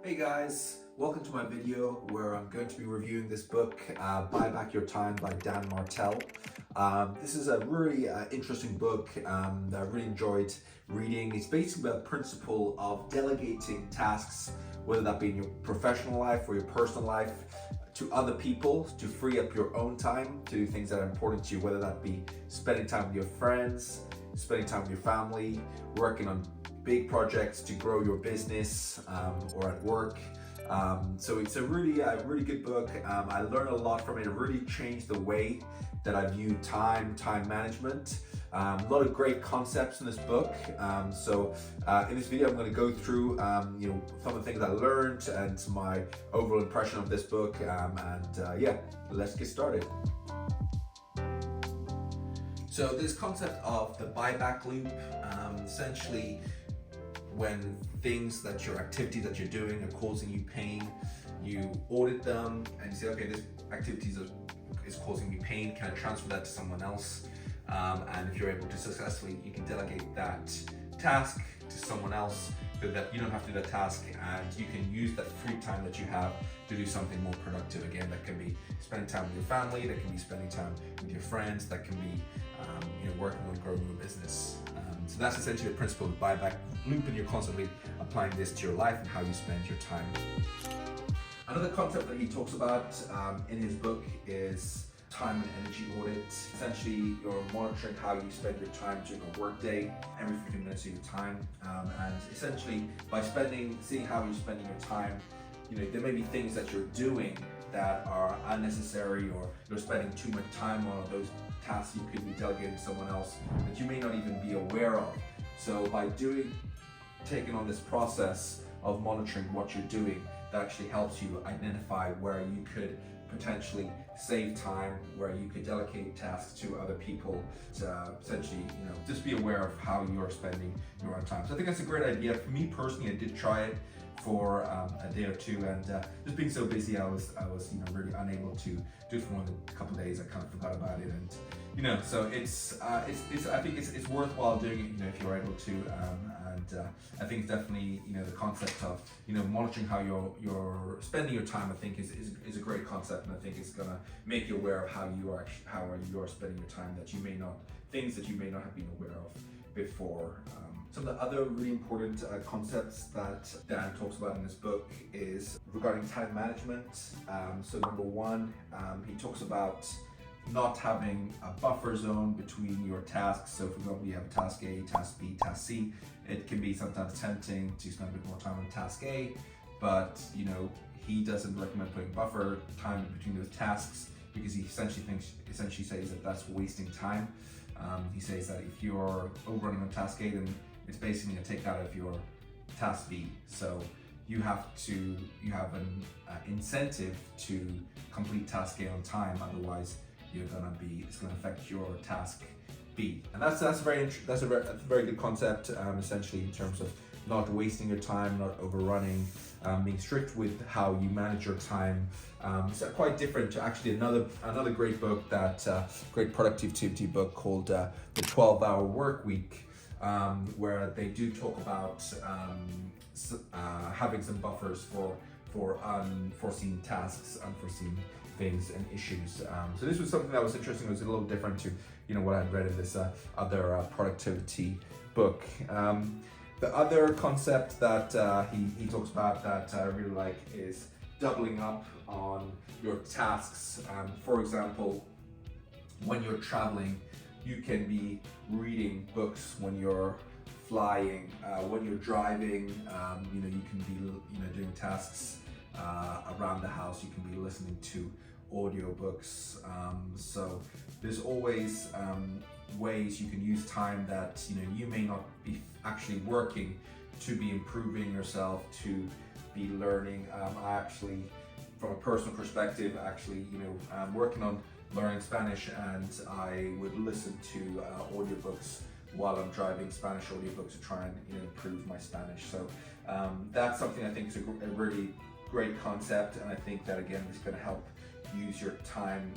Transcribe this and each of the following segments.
Hey guys, welcome to my video where I'm going to be reviewing this book, Buyback Your Time by Dan Martell. This is a really interesting book that I really enjoyed reading. It's basically about the principle of delegating tasks, whether that be in your professional life or your personal life, to other people to free up your own time to do things that are important to you, whether that be spending time with your friends, spending time with your family, working on big projects to grow your business or at work. So it's a really good book. I learned a lot from it. It really changed the way that I view time management. A lot of great concepts in this book. In this video, I'm going to go through some of the things I learned and my overall impression of this book. Let's get started. So this concept of the buyback loop, essentially when things that your activities that you're doing are causing you pain, you audit them and you say, okay, this activity is causing me pain, can I transfer that to someone else? And if you're able to successfully, you can delegate that task to someone else so that you don't have to do that task, and you can use that free time that you have to do something more productive. Again, that can be spending time with your family, that can be spending time with your friends, that can be working on growing your business. So that's essentially the principle of the buyback loop, and you're constantly applying this to your life and how you spend your time. Another concept that he talks about in his book is time and energy audit. Essentially, you're monitoring how you spend your time during a work day, every 15 minutes of your time, and essentially by seeing how you're spending your time, there may be things that you're doing that are unnecessary, or you're spending too much time on those tasks you could be delegating to someone else that you may not even be aware of. So by taking on this process of monitoring what you're doing, that actually helps you identify where you could potentially save time, where you could delegate tasks to other people to essentially, just be aware of how you're spending your own time. So I think that's a great idea. For me personally, I did try it for a day or two, and just being so busy, I was really unable to do it for more than a couple of days. I kind of forgot about it, and so it's I think it's worthwhile doing it, if you're able to, I think definitely the concept of monitoring how you're spending your time, I think is a great concept, and I think it's gonna make you aware of how you are spending your time, things that you may not have been aware of before. Some of the other really important concepts that Dan talks about in this book is regarding time management. So number one, he talks about not having a buffer zone between your tasks. So for example, you have task A, task B, task C. It can be sometimes tempting to spend a bit more time on task A, but he doesn't recommend putting buffer time between those tasks, because he essentially says that that's wasting time. He says that if you're overrunning on task A, then it's basically going to take out of your task B. So you have an incentive to complete task A on time, otherwise it's going to affect your task B. And that's a very good concept, essentially, in terms of not wasting your time, not overrunning, being strict with how you manage your time. It's quite different to actually another great book, great productivity book called The 12-Hour Work Week, where they do talk about having some buffers for unforeseen tasks, unforeseen things and issues. So this was something that was interesting. It was a little different to what I'd read in this other productivity book. The other concept that he talks about that I really like is doubling up on your tasks. For example, when you're traveling, you can be reading books when you're flying. When you're driving, you can be doing tasks around the house. You can be listening to audiobooks. So there's always ways you can use time that you may not be actually working to be improving yourself, to be learning. I actually, from a personal perspective, I'm working on learning Spanish, and I would listen to audiobooks while I'm driving, Spanish audiobooks, to try and improve my Spanish. So that's something I think is a really great concept, and I think that again is going to help use your time,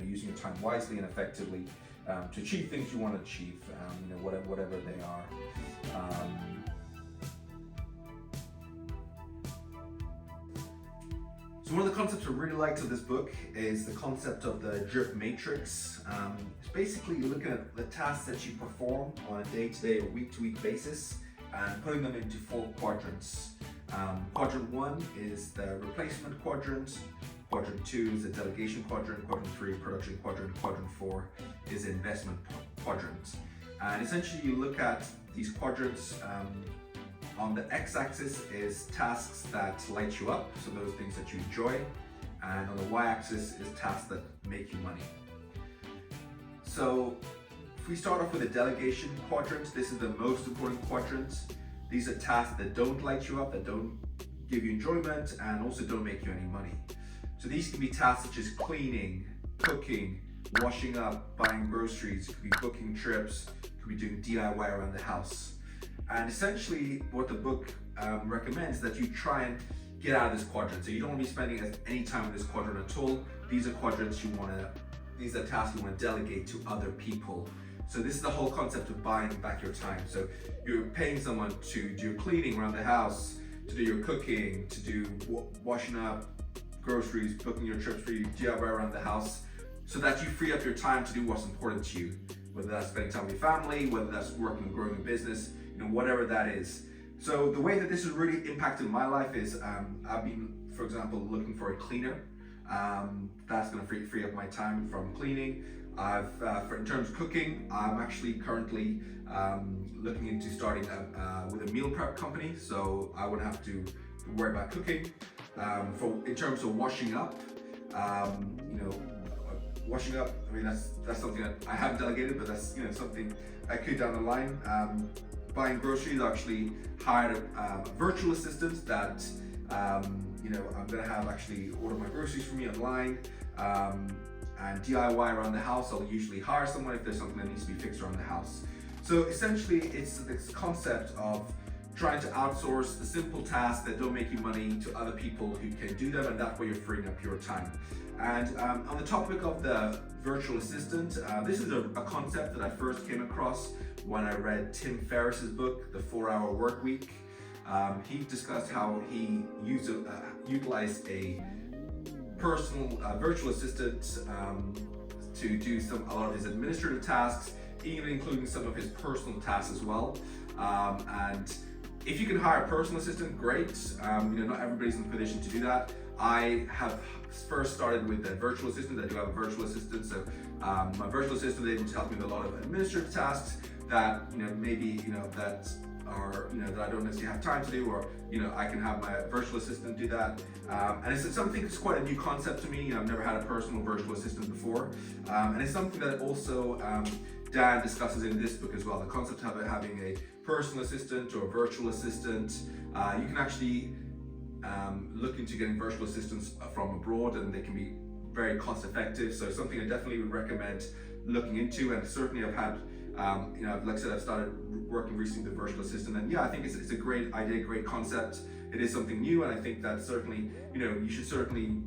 using your time wisely and effectively to achieve things you want to achieve, whatever they are. So one of the concepts I really liked of this book is the concept of the drip matrix. It's basically looking at the tasks that you perform on a day-to-day or week-to-week basis and putting them into 4 quadrants. Quadrant 1 is the replacement quadrant, Quadrant 2 is the delegation quadrant, Quadrant 3 production quadrant, Quadrant 4 is investment quadrant. And essentially you look at these quadrants. On the x-axis is tasks that light you up, so those things that you enjoy, and on the y-axis is tasks that make you money. So if we start off with the delegation quadrant, this is the most important quadrant. These are tasks that don't light you up, that don't give you enjoyment, and also don't make you any money. So these can be tasks such as cleaning, cooking, washing up, buying groceries, it could be booking trips, it could be doing DIY around the house. And essentially what the book recommends is that you try and get out of this quadrant. So you don't want to be spending any time in this quadrant at all. These are quadrants these are tasks you want to delegate to other people. So this is the whole concept of buying back your time. So you're paying someone to do your cleaning around the house, to do your cooking, to do washing up, groceries, booking your trips for you, DIY around the house, so that you free up your time to do what's important to you. Whether that's spending time with your family, whether that's working and growing a business, whatever that is. So the way that this has really impacted my life is I've been, for example, looking for a cleaner. That's going to free up my time from cleaning. In terms of cooking, I'm actually currently looking into starting with a meal prep company, so I wouldn't have to worry about cooking. In terms of washing up, washing up, I mean that's something that I haven't delegated, but that's something I could down the line. Buying groceries, I actually hired a virtual assistant that I'm gonna have actually order my groceries for me online, and DIY around the house. I'll usually hire someone if there's something that needs to be fixed around the house. So essentially it's this concept of trying to outsource the simple tasks that don't make you money to other people who can do them, and that way you're freeing up your time. And on the topic of the virtual assistant, this is a concept that I first came across when I read Tim Ferriss's book, The 4-Hour Workweek. He discussed how he utilized a personal virtual assistant to do a lot of his administrative tasks, even including some of his personal tasks as well. And if you can hire a personal assistant, great. Not everybody's in a position to do that. I have first started with a virtual assistant. I do have a virtual assistant, so my virtual assistant is able to help me with a lot of administrative tasks that that are that I don't necessarily have time to do, or I can have my virtual assistant do that. And it's something that's quite a new concept to me. I've never had a personal virtual assistant before, and it's something that also Dan discusses in this book as well. The concept of having a personal assistant or a virtual assistant. You can actually look into getting virtual assistants from abroad, and they can be very cost effective. So something I definitely would recommend looking into, and certainly I've had, like I said, I've started working recently with a virtual assistant, and I think it's a great idea, great concept. It is something new, and I think that certainly, you should certainly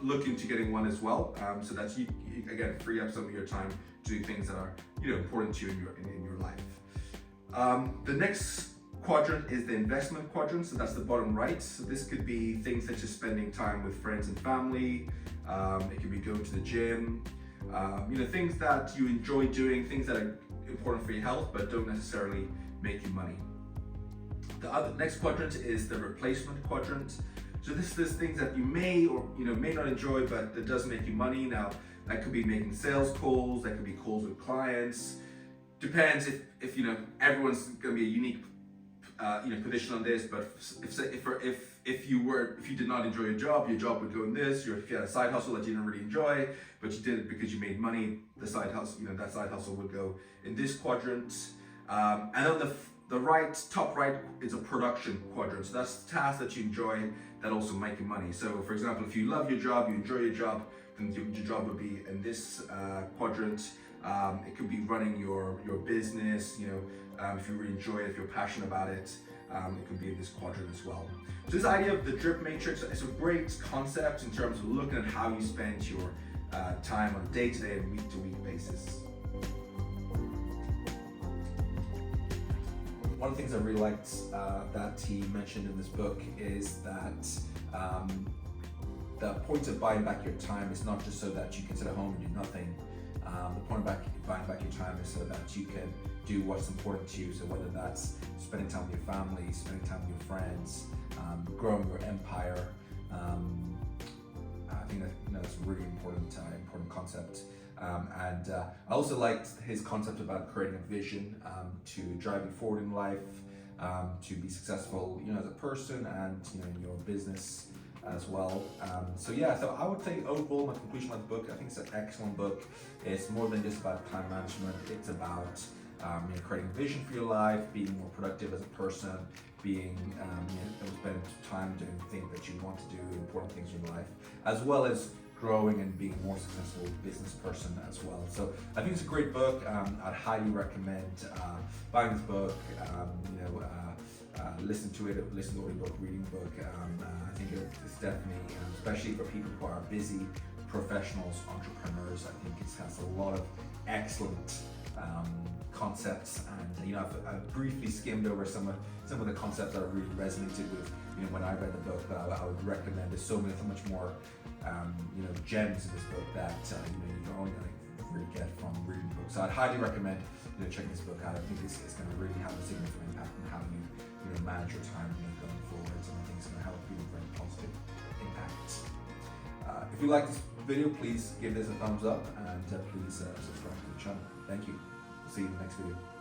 look into getting one as well, so that you again free up some of your time to do things that are important to you in your life. The next quadrant is the investment quadrant, so that's the bottom right. So this could be things such as spending time with friends and family. It could be going to the gym. Things that you enjoy doing, things that are important for your health but don't necessarily make you money. The next quadrant is the replacement quadrant. So this is things that you may or may not enjoy, but that does make you money. Now that could be making sales calls, that could be calls with clients. Depends if everyone's going to be a unique position on this, but if you did not enjoy your job would go in this. If you had a side hustle that you didn't really enjoy, but you did it because you made money, the side hustle, that side hustle would go in this quadrant. And on the top right is a production quadrant. So that's tasks that you enjoy that also make you money. So for example, if you love your job, you enjoy your job, then your job would be in this quadrant. It could be running your business, if you really enjoy it, if you're passionate about it, it could be in this quadrant as well. So this idea of the drip matrix is a great concept in terms of looking at how you spend your time on a day-to-day and week-to-week basis. One of the things I really liked that he mentioned in this book is that the point of buying back your time is not just so that you can sit at home and do nothing. The point of buying back your time is so that you can do what's important to you. So whether that's spending time with your family, spending time with your friends, growing your empire. I think that's a really important concept. And I also liked his concept about creating a vision to drive you forward in life, to be successful, as a person and in your business as well. So I would say overall my conclusion on the book, I think it's an excellent book. It's more than just about time management. It's about creating a vision for your life, being more productive as a person, being spend time doing things that you want to do, important things in your life, as well as growing and being a more successful business person as well. So I think it's a great book. I'd highly recommend buying this book. Listen to it, listen to the audiobook, reading the book. I think it's definitely, especially for people who are busy professionals, entrepreneurs, I think it has a lot of excellent concepts, and I've briefly skimmed over some of the concepts that I really resonated with. When I read the book, I would recommend. There's so much more gems in this book that you're only going to really get from reading the book. So I'd highly recommend checking this book out. I think it's going to really have a significant impact on how you manage your time going forwards, and I think it's going to help you with very positive impact. If you like this video, please give this a thumbs up, and please subscribe to the channel. Thank you. See you in the next video.